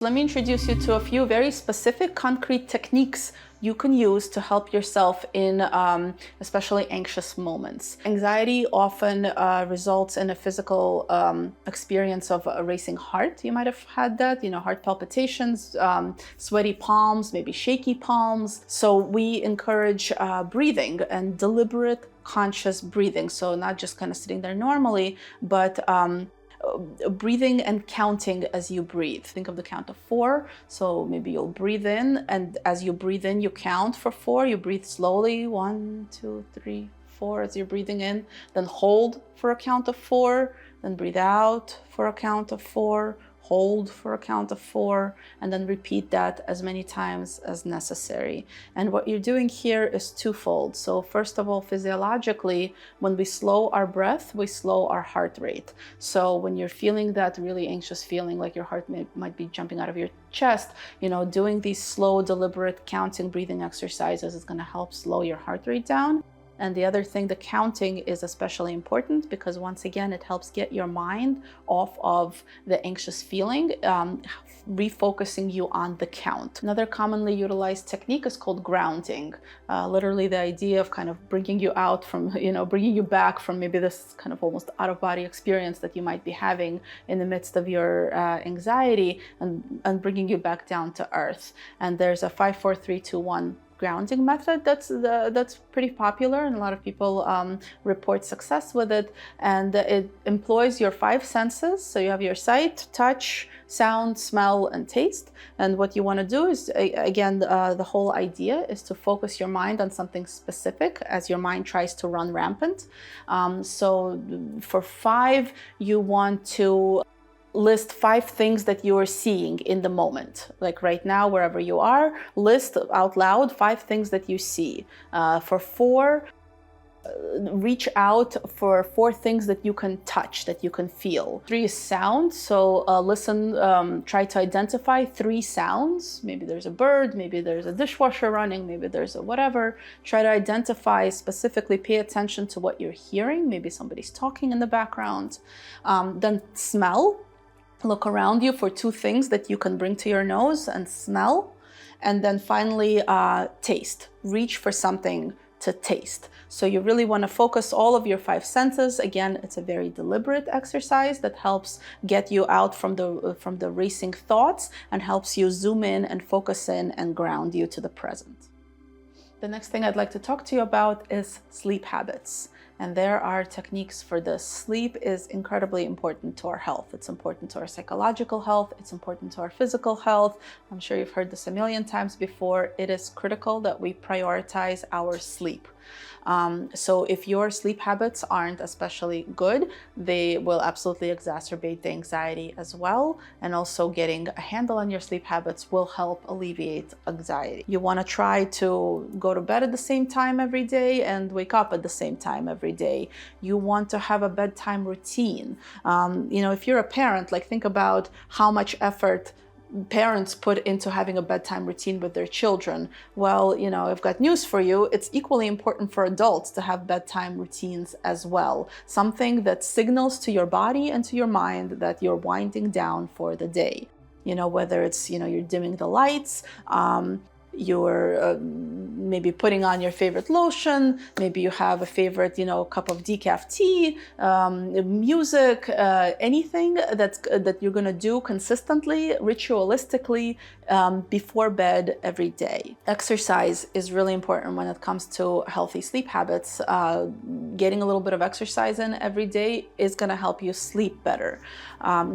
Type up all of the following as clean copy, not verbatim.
Let me introduce you to a few very specific concrete techniques you can use to help yourself in especially anxious moments. Anxiety often results in a physical experience of a racing heart. You might have had that, heart palpitations, sweaty palms, maybe shaky palms. So we encourage breathing and deliberate conscious breathing. So not just kind of sitting there normally, but breathing and counting as you breathe. Think of the count of 4. So maybe you'll breathe in, and as you breathe in, you count for 4. You breathe slowly, 1, 2, 3, 4 as you're breathing in. Then hold for a count of 4. Then breathe out for a count of 4. Hold for a count of 4, and then repeat that as many times as necessary. And what you're doing here is twofold. So first of all, physiologically, when we slow our breath, we slow our heart rate. So when you're feeling that really anxious feeling, like your heart might be jumping out of your chest, doing these slow, deliberate counting breathing exercises is going to help slow your heart rate down. And the other thing, the counting is especially important because once again, it helps get your mind off of the anxious feeling, refocusing you on the count. Another commonly utilized technique is called grounding. Literally the idea of kind of bringing you out from, bringing you back from maybe this kind of almost out of body experience that you might be having in the midst of your anxiety and bringing you back down to earth. And there's a 5, 4, 3, 2, 1 grounding method that's pretty popular, and a lot of people report success with it. And it employs your 5 senses. So you have your sight, touch, sound, smell, and taste. And what you want to do is, again, the whole idea is to focus your mind on something specific as your mind tries to run rampant. So for 5, you want to list 5 things that you are seeing in the moment. Like right now, wherever you are, list out loud 5 things that you see. For 4, reach out for 4 things that you can touch, that you can feel. 3 is sound. So listen, try to identify 3 sounds. Maybe there's a bird, maybe there's a dishwasher running, maybe there's a whatever. Try to identify specifically, pay attention to what you're hearing. Maybe somebody's talking in the background. Then smell. Look around you for 2 things that you can bring to your nose and smell. And then finally, taste. Reach for something to taste. So you really want to focus all of your 5 senses. Again, it's a very deliberate exercise that helps get you out from the racing thoughts and helps you zoom in and focus in and ground you to the present. The next thing I'd like to talk to you about is sleep habits. And there are techniques for this. Sleep is incredibly important to our health. It's important to our psychological health. It's important to our physical health. I'm sure you've heard this a million times before. It is critical that we prioritize our sleep. So if your sleep habits aren't especially good, they will absolutely exacerbate the anxiety as well. And also getting a handle on your sleep habits will help alleviate anxiety. You want to try to go to bed at the same time every day and wake up at the same time every day. You want to have a bedtime routine. If you're a parent, think about how much effort parents put into having a bedtime routine with their children. Well, I've got news for you. It's equally important for adults to have bedtime routines as well. Something that signals to your body and to your mind that you're winding down for the day. Whether it's, you're dimming the lights, you're maybe putting on your favorite lotion, maybe you have a favorite, cup of decaf tea, music, anything that you're going to do consistently, ritualistically, before bed every day. Exercise is really important when it comes to healthy sleep habits. Getting a little bit of exercise in every day is going to help you sleep better.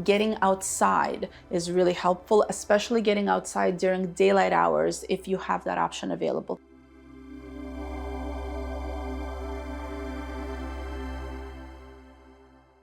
Getting outside is really helpful, especially getting outside during daylight hours if you have that option available.